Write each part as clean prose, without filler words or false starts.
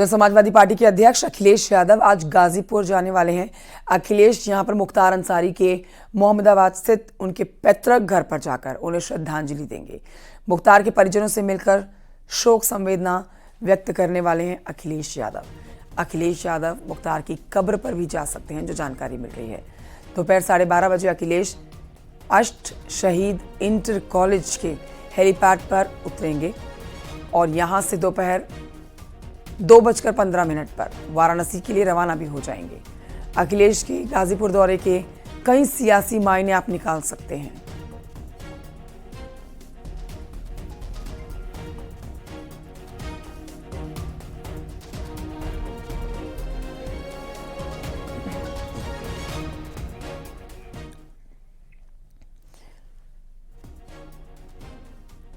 उधर समाजवादी पार्टी के अध्यक्ष अखिलेश यादव आज गाजीपुर जाने वाले हैं। अखिलेश यहां पर मुख्तार अंसारी के मोहम्मदाबाद स्थित उनके पैतृक घर पर जाकर उन्हें श्रद्धांजलि देंगे। मुख्तार के परिजनों से मिलकर शोक संवेदना व्यक्त करने वाले हैं अखिलेश यादव। अखिलेश यादव मुख्तार की कब्र पर भी जा सकते हैं, जो जानकारी मिल रही है। दोपहर 12:30 बजे अखिलेश अष्ट शहीद इंटर कॉलेज के हेलीपैड पर उतरेंगे और यहां से दोपहर 2:15 पर वाराणसी के लिए रवाना भी हो जाएंगे। अखिलेश के गाजीपुर दौरे के कई सियासी मायने आप निकाल सकते हैं।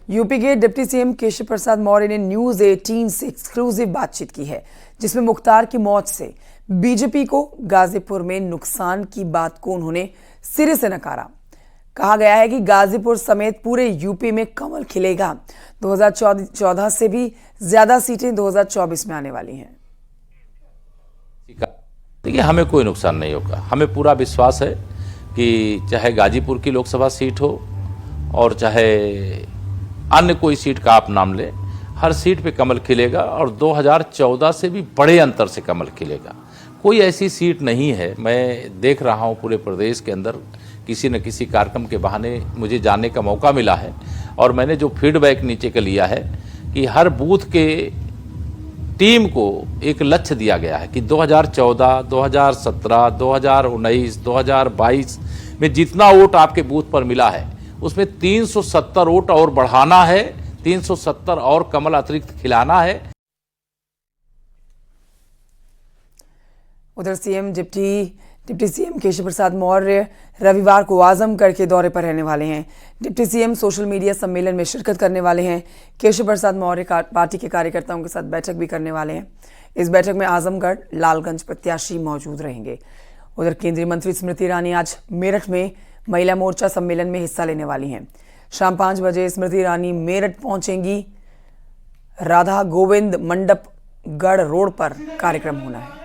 यूपी के डिप्टी सीएम केशव प्रसाद मौर्य ने न्यूज 18 से एक्सक्लूसिव बातचीत की है, जिसमें मुख्तार की मौत से बीजेपी को गाजीपुर में नुकसान की बात को उन्होंने सिरे से नकारा। कहा गया है कि गाजीपुर समेत पूरे यूपी में कमल खिलेगा। 2014 से भी ज्यादा सीटें 2024 में आने वाली हैं। देखिए, हमें कोई नुकसान नहीं होगा। हमें पूरा विश्वास है कि चाहे गाजीपुर की लोकसभा सीट हो और चाहे अन्य कोई सीट का आप नाम ले, हर सीट पे कमल खिलेगा और 2014 से भी बड़े अंतर से कमल खिलेगा। कोई ऐसी सीट नहीं है, मैं देख रहा हूँ पूरे प्रदेश के अंदर किसी न किसी कार्यक्रम के बहाने मुझे जाने का मौका मिला है और मैंने जो फीडबैक नीचे का लिया है कि हर बूथ के टीम को एक लक्ष्य दिया गया है कि 2014, 2017, 2019, 2022 में जितना वोट आपके बूथ पर मिला है उसमें 370 वोट और बढ़ाना है, 370 और कमल अतिरिक्त खिलाना है। उधर डिप्टी सीएम केशव प्रसाद मौर्य रविवार को आजमगढ़ के दौरे पर रहने वाले हैं। डिप्टी सीएम सोशल मीडिया सम्मेलन में शिरकत करने वाले हैं। केशव प्रसाद मौर्य पार्टी के कार्यकर्ताओं के साथ बैठक भी करने वाले हैं। इस बैठक में आजमगढ़ लालगंज प्रत्याशी मौजूद रहेंगे। उधर केंद्रीय मंत्री स्मृति ईरानी आज मेरठ में महिला मोर्चा सम्मेलन में हिस्सा लेने वाली हैं। शाम 5 बजे स्मृति ईरानी मेरठ पहुंचेंगी। राधा गोविंद मंडप गढ़ रोड पर कार्यक्रम होना है।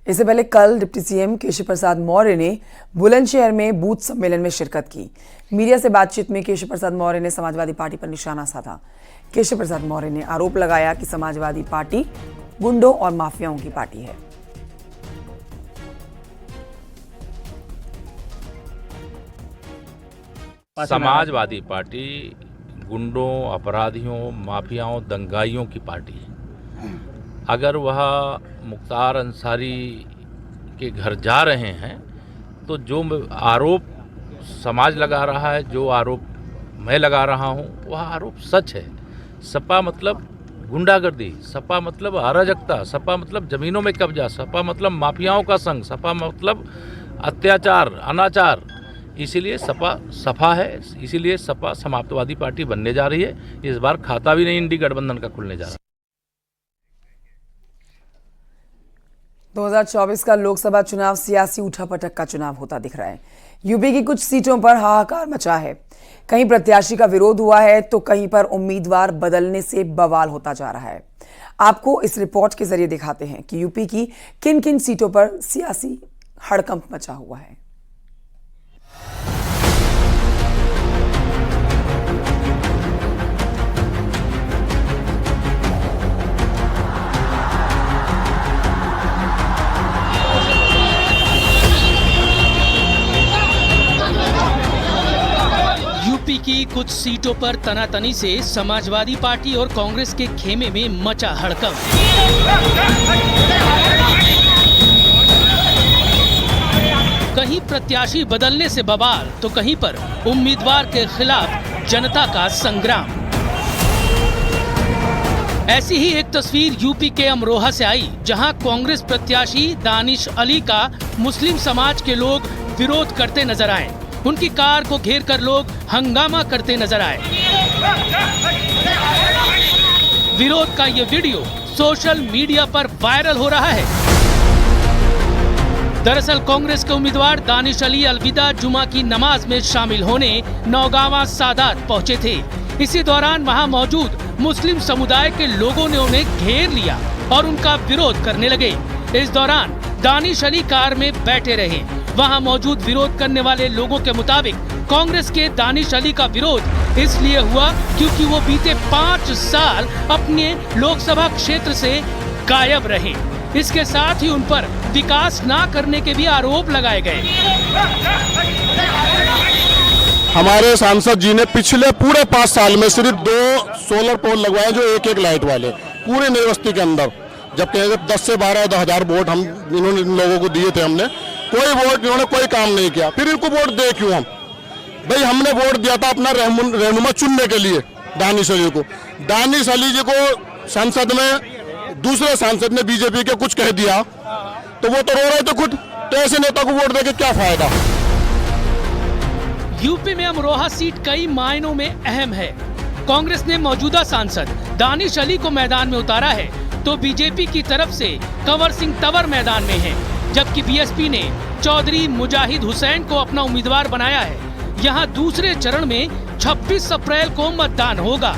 इससे पहले कल डिप्टी सीएम केशव प्रसाद मौर्य ने बुलंदशहर में बूथ सम्मेलन में शिरकत की। मीडिया से बातचीत में केशव प्रसाद मौर्य ने समाजवादी पार्टी पर निशाना साधा। केशव प्रसाद मौर्य ने आरोप लगाया कि समाजवादी पार्टी गुंडों और माफियाओं की पार्टी है। समाजवादी पार्टी गुंडों, अपराधियों, माफियाओं, दंगाइयों की पार्टी है। अगर वह मुख्तार अंसारी के घर जा रहे हैं तो जो आरोप समाज लगा रहा है, जो आरोप मैं लगा रहा हूं, वह आरोप सच है। सपा मतलब गुंडागर्दी, सपा मतलब अराजकता, सपा मतलब जमीनों में कब्जा, सपा मतलब माफियाओं का संग, सपा मतलब अत्याचार, अनाचार। इसीलिए सपा सफा है, इसीलिए सपा समाप्तवादी पार्टी बनने जा रही है। इस बार खाता भी नहीं इंडी गठबंधन का खुलने जा रहा है। 2024 का लोकसभा चुनाव सियासी उठापटक का चुनाव होता दिख रहा है। यूपी की कुछ सीटों पर हाहाकार मचा है। कहीं प्रत्याशी का विरोध हुआ है तो कहीं पर उम्मीदवार बदलने से बवाल होता जा रहा है। आपको इस रिपोर्ट के जरिए दिखाते हैं कि यूपी की किन किन सीटों पर सियासी हड़कंप मचा हुआ है। यूपी की कुछ सीटों पर तनातनी से समाजवादी पार्टी और कांग्रेस के खेमे में मचा हड़कंप। कहीं प्रत्याशी बदलने से बवाल तो कहीं पर उम्मीदवार के खिलाफ जनता का संग्राम। ऐसी ही एक तस्वीर यूपी के अमरोहा से आई, जहां कांग्रेस प्रत्याशी दानिश अली का मुस्लिम समाज के लोग विरोध करते नजर आए। उनकी कार को घेर कर लोग हंगामा करते नजर आए। विरोध का ये वीडियो सोशल मीडिया पर वायरल हो रहा है। दरअसल कांग्रेस के उम्मीदवार दानिश अली अलविदा जुमा की नमाज में शामिल होने नौगावा सादात पहुंचे थे। इसी दौरान वहां मौजूद मुस्लिम समुदाय के लोगों ने उन्हें घेर लिया और उनका विरोध करने लगे। इस दौरान दानिश अली कार में बैठे रहे। वहां मौजूद विरोध करने वाले लोगों के मुताबिक कांग्रेस के दानिश अली का विरोध इसलिए हुआ क्योंकि वो बीते 5 साल अपने लोकसभा क्षेत्र से गायब रहे। इसके साथ ही उन पर विकास ना करने के भी आरोप लगाए गए। हमारे सांसद जी ने पिछले पूरे 5 साल में सिर्फ 2 सोलर पोल लगवाए जो एक लाइट वाले पूरे नई बस्ती के अंदर, जबकि 10 से 12 हजार वोट हम इन्होंने इन लोगों को दिए थे। हमने कोई वोट, इन्होंने कोई काम नहीं किया। फिर इनको वोट दे क्यों हम? भाई हमने वोट दिया था अपना रहनुमा चुनने के लिए दानिश अली को। दानिश अली जी को संसद में दूसरे सांसद ने बीजेपी के कुछ कह दिया तो वो तो रो रहे थे खुद। तो ऐसे नेता को वोट देके क्या फायदा? यूपी में अमरोहा सीट कई मायनों में अहम है। कांग्रेस ने मौजूदा सांसद दानिश अली को मैदान में उतारा है तो बीजेपी की तरफ से कंवर सिंह तंवर मैदान में है, जबकि बीएसपी ने चौधरी मुजाहिद हुसैन को अपना उम्मीदवार बनाया है। यहाँ दूसरे चरण में 26 अप्रैल को मतदान होगा।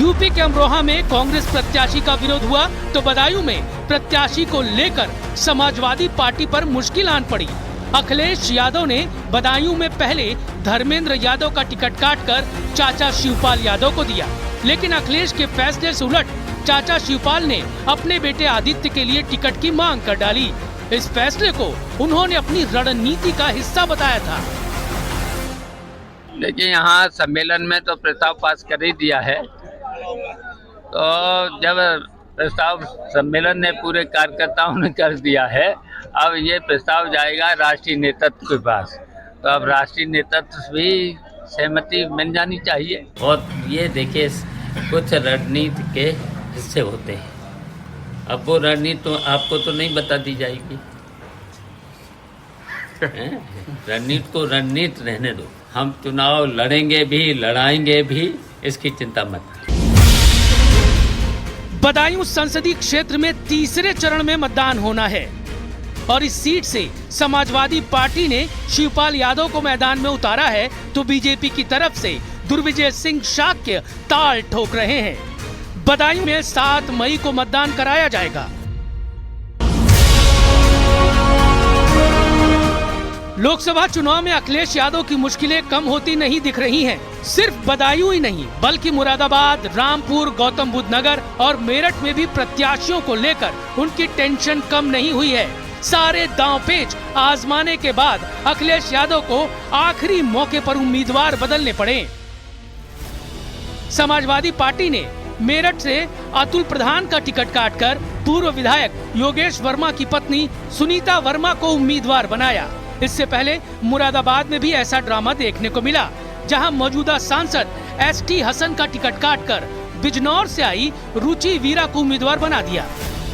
यूपी के अमरोहा में कांग्रेस प्रत्याशी का विरोध हुआ तो बदायूं में प्रत्याशी को लेकर समाजवादी पार्टी पर मुश्किल आन पड़ी। अखिलेश यादव ने बदायूं में पहले धर्मेंद्र यादव का टिकट काटकर चाचा शिवपाल यादव को दिया, लेकिन अखिलेश के फैसले से उलट चाचा शिवपाल ने अपने बेटे आदित्य के लिए टिकट की मांग कर डाली। इस फैसले को उन्होंने अपनी रणनीति का हिस्सा बताया था। लेकिन यहाँ सम्मेलन में तो प्रस्ताव पास कर ही दिया है, तो जब प्रस्ताव सम्मेलन ने पूरे कार्यकर्ताओं ने कर दिया है, अब ये प्रस्ताव जाएगा राष्ट्रीय नेतृत्व के पास। तो अब राष्ट्रीय नेतृत्व भी सहमति मिल जानी चाहिए। और ये देखिए कुछ रणनीति के हिस्से होते हैं। अब वो रणनीति तो आपको तो नहीं बता दी जाएगी। रणनीति को रणनीति रहने दो। हम चुनाव लड़ेंगे भी, लड़ाएंगे भी, इसकी चिंता मत। बदायूं संसदीय क्षेत्र में तीसरे चरण में मतदान होना है और इस सीट से समाजवादी पार्टी ने शिवपाल यादव को मैदान में उतारा है तो बीजेपी की तरफ से दुर्विजय सिंह शाक्य ताल ठोक रहे हैं। बदायूं में 7 मई को मतदान कराया जाएगा। लोकसभा चुनाव में अखिलेश यादव की मुश्किलें कम होती नहीं दिख रही हैं। सिर्फ बदायूं ही नहीं बल्कि मुरादाबाद, रामपुर, गौतम बुद्ध नगर और मेरठ में भी प्रत्याशियों को लेकर उनकी टेंशन कम नहीं हुई है। सारे दांवपेच आजमाने के बाद अखिलेश यादव को आखिरी मौके पर उम्मीदवार बदलने पड़े। समाजवादी पार्टी ने मेरठ से अतुल प्रधान का टिकट काटकर पूर्व विधायक योगेश वर्मा की पत्नी सुनीता वर्मा को उम्मीदवार बनाया। इससे पहले मुरादाबाद में भी ऐसा ड्रामा देखने को मिला, जहां मौजूदा सांसद एसटी हसन का टिकट काटकर बिजनौर से आई रुचि वीरा को उम्मीदवार बना दिया।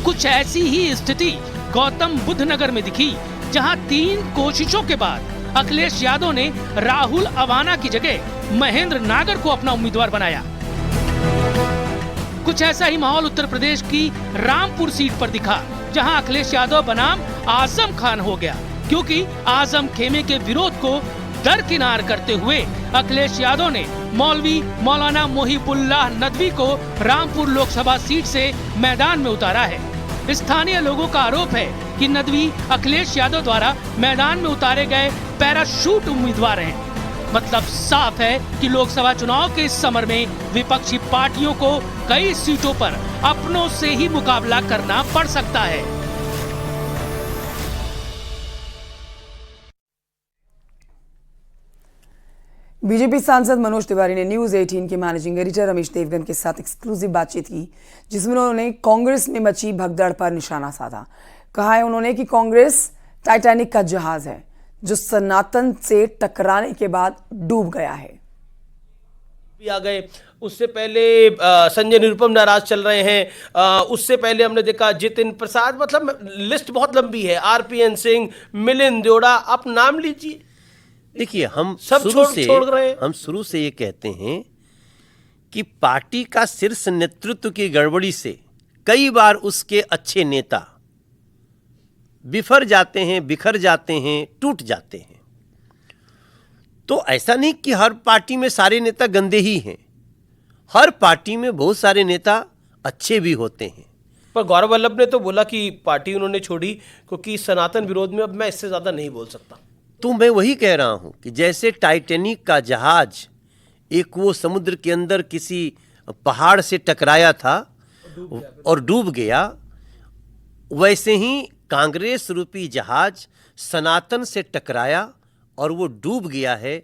कुछ ऐसी ही स्थिति गौतम बुद्ध नगर में दिखी, जहां 3 कोशिशों के बाद अखिलेश यादव ने राहुल अवाना की जगह महेंद्र नागर को अपना उम्मीदवार बनाया। कुछ ऐसा ही माहौल उत्तर प्रदेश की रामपुर सीट पर दिखा, जहां अखिलेश यादव बनाम आजम खान हो गया, क्योंकि आजम खेमे के विरोध को दरकिनार करते हुए अखिलेश यादव ने मौलवी मौलाना मोहिबुल्लाह नदवी को रामपुर लोकसभा सीट से मैदान में उतारा है। स्थानीय लोगों का आरोप है कि नदवी अखिलेश यादव द्वारा मैदान में उतारे गए पैराशूट उम्मीदवार हैं। मतलब साफ है कि लोकसभा चुनाव के इस समर में विपक्षी पार्टियों को कई सीटों पर अपनों से ही मुकाबला करना पड़ सकता है। बीजेपी सांसद मनोज तिवारी ने न्यूज 18 के मैनेजिंग एडिटर रमेश देवगन के साथ एक्सक्लूसिव बातचीत की, जिसमें उन्होंने कांग्रेस में मची भगदड़ पर निशाना साधा। कहा है उन्होंने कि कांग्रेस टाइटैनिक का जहाज है जो सनातन से टकराने के बाद डूब गया है। आ गए, उससे पहले संजय निरुपम नाराज चल रहे हैं, उससे पहले हमने देखा जितिन प्रसाद, मतलब लिस्ट बहुत लंबी है, आरपीएन सिंह, मिलिंद देओड़ा, आप नाम लीजिए। देखिए हम सब छोड़ रहे हैं। हम शुरू से ये कहते हैं कि पार्टी का शीर्ष नेतृत्व की गड़बड़ी से कई बार उसके अच्छे नेता बिफर जाते हैं, बिखर जाते हैं, टूट जाते हैं। तो ऐसा नहीं कि हर पार्टी में सारे नेता गंदे ही हैं, हर पार्टी में बहुत सारे नेता अच्छे भी होते हैं। पर गौरव वल्लभ ने तो बोला कि पार्टी उन्होंने छोड़ी क्योंकि सनातन विरोध में अब मैं इससे ज्यादा नहीं बोल सकता। तो मैं वही कह रहा हूं कि जैसे टाइटैनिक का जहाज एक वो समुद्र के अंदर किसी पहाड़ से टकराया था और डूब गया, वैसे ही कांग्रेस रूपी जहाज सनातन से टकराया और वो डूब गया है।